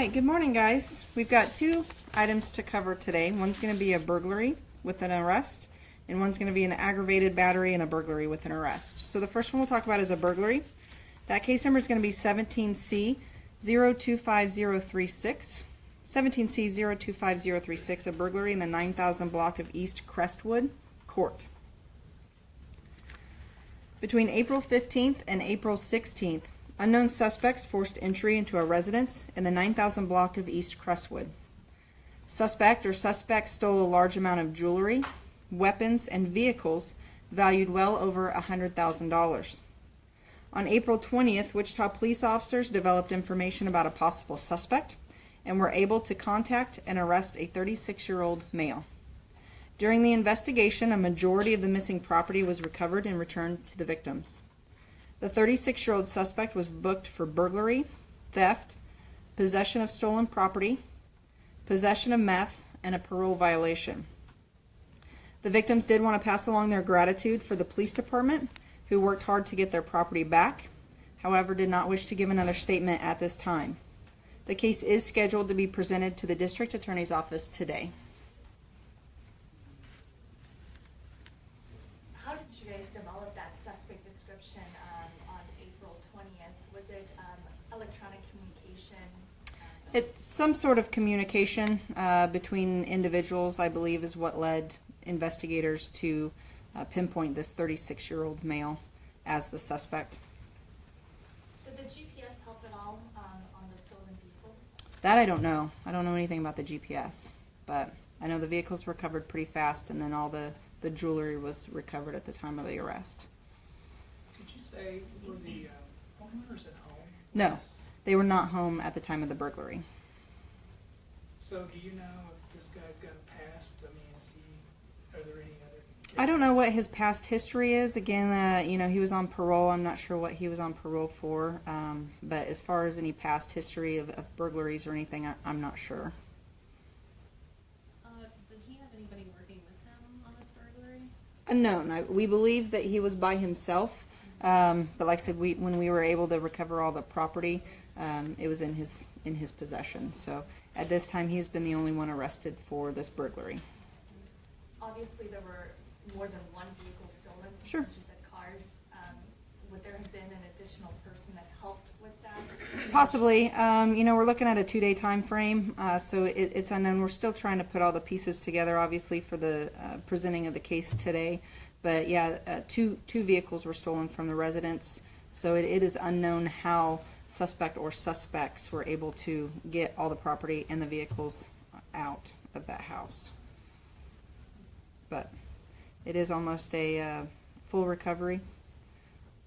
right, good morning, guys. We've got two items to cover today. One's going to be a burglary with an arrest, and one's going to be an aggravated battery and a burglary with an arrest. So the first one we'll talk about is a burglary. That case number is going to be 17C025036. 17C025036, a burglary in the 9000 block of East Crestwood Court. Between April 15th and April 16th, unknown suspects forced entry into a residence in the 9000 block of East Crestwood. Suspect or suspects stole a large amount of jewelry, weapons, and vehicles valued well over $100,000. On April 20th, Wichita police officers developed information about a possible suspect and were able to contact and arrest a 36-year-old male. During the investigation, a majority of the missing property was recovered and returned to the victims. The 36-year-old suspect was booked for burglary, theft, possession of stolen property, possession of meth, and a parole violation. The victims did want to pass along their gratitude for the police department, who worked hard to get their property back, however did not wish to give another statement at this time. The case is scheduled to be presented to the district attorney's office today. How did you guys develop that suspect description on April 20th? Was it electronic communication? It's some sort of communication between individuals, I believe, is what led investigators to pinpoint this 36-year-old male as the suspect. Did the GPS help at all on the stolen vehicles? That I don't know. I don't know anything about the GPS, but I know the vehicles were recovered pretty fast, and then all the jewelry was recovered at the time of the arrest. Did you say were the homeowners at home? No, they were not home at the time of the burglary. So do you know if this guy's got a past? I mean, are there any other cases? I don't know what his past history is. Again, you know, he was on parole. I'm not sure what he was on parole for. But as far as any past history of burglaries or anything, I'm not sure. Did he have anybody working with him on this burglary? No, we believe that he was by himself. But like I said, when we were able to recover all the property, it was in his possession. So at this time, he's been the only one arrested for this burglary. Obviously, there were more than one vehicle stolen. Sure. You said cars. Would there have been an additional person that helped with that? Possibly. You know, we're looking at a 2-day time frame, so it's unknown. We're still trying to put all the pieces together, obviously, for the presenting of the case today. But yeah, two vehicles were stolen from the residence, so it is unknown how suspect or suspects were able to get all the property and the vehicles out of that house. But it is almost a full recovery,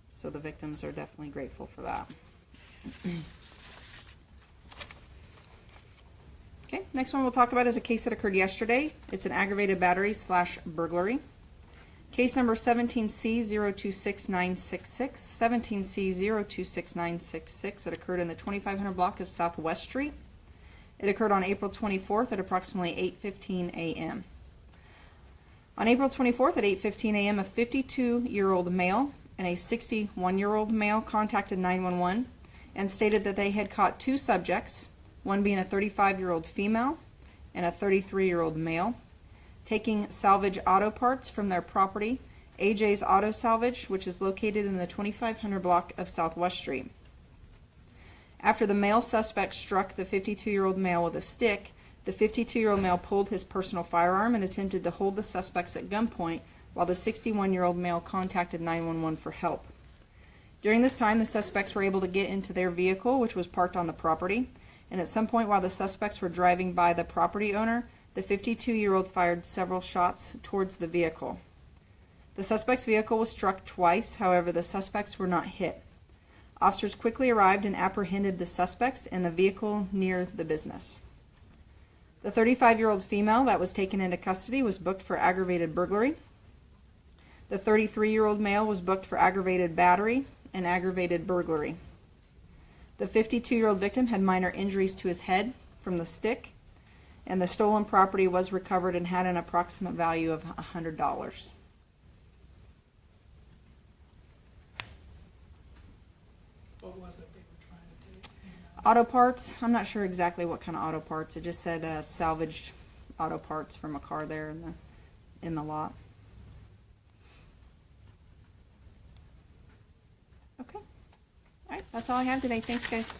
so the victims are definitely grateful for that. Okay, next one we'll talk about is a case that occurred yesterday. It's an aggravated battery / burglary. Case number 17C026966. 17C026966. It occurred in the 2500 block of Southwest Street. It occurred on April 24th at approximately 8:15 a.m. On April 24th at 8:15 a.m., a 52-year-old male and a 61-year-old male contacted 911 and stated that they had caught two subjects, one being a 35-year-old female and a 33-year-old male, taking salvage auto parts from their property, AJ's Auto Salvage, which is located in the 2500 block of Southwest Street. After the male suspect struck the 52-year-old male with a stick, the 52-year-old male pulled his personal firearm and attempted to hold the suspects at gunpoint while the 61-year-old male contacted 911 for help. During this time, the suspects were able to get into their vehicle, which was parked on the property, and at some point while the suspects were driving by the property owner, the 52-year-old fired several shots towards the vehicle. The suspect's vehicle was struck twice, however, the suspects were not hit. Officers quickly arrived and apprehended the suspects and the vehicle near the business. The 35-year-old female that was taken into custody was booked for aggravated burglary. The 33-year-old male was booked for aggravated battery and aggravated burglary. The 52-year-old victim had minor injuries to his head from the stick, and the stolen property was recovered and had an approximate value of $100. What was it they were trying to take? Auto parts, I'm not sure exactly what kind of auto parts. It just said salvaged auto parts from a car there in the lot. Okay. All right, that's all I have today. Thanks, guys.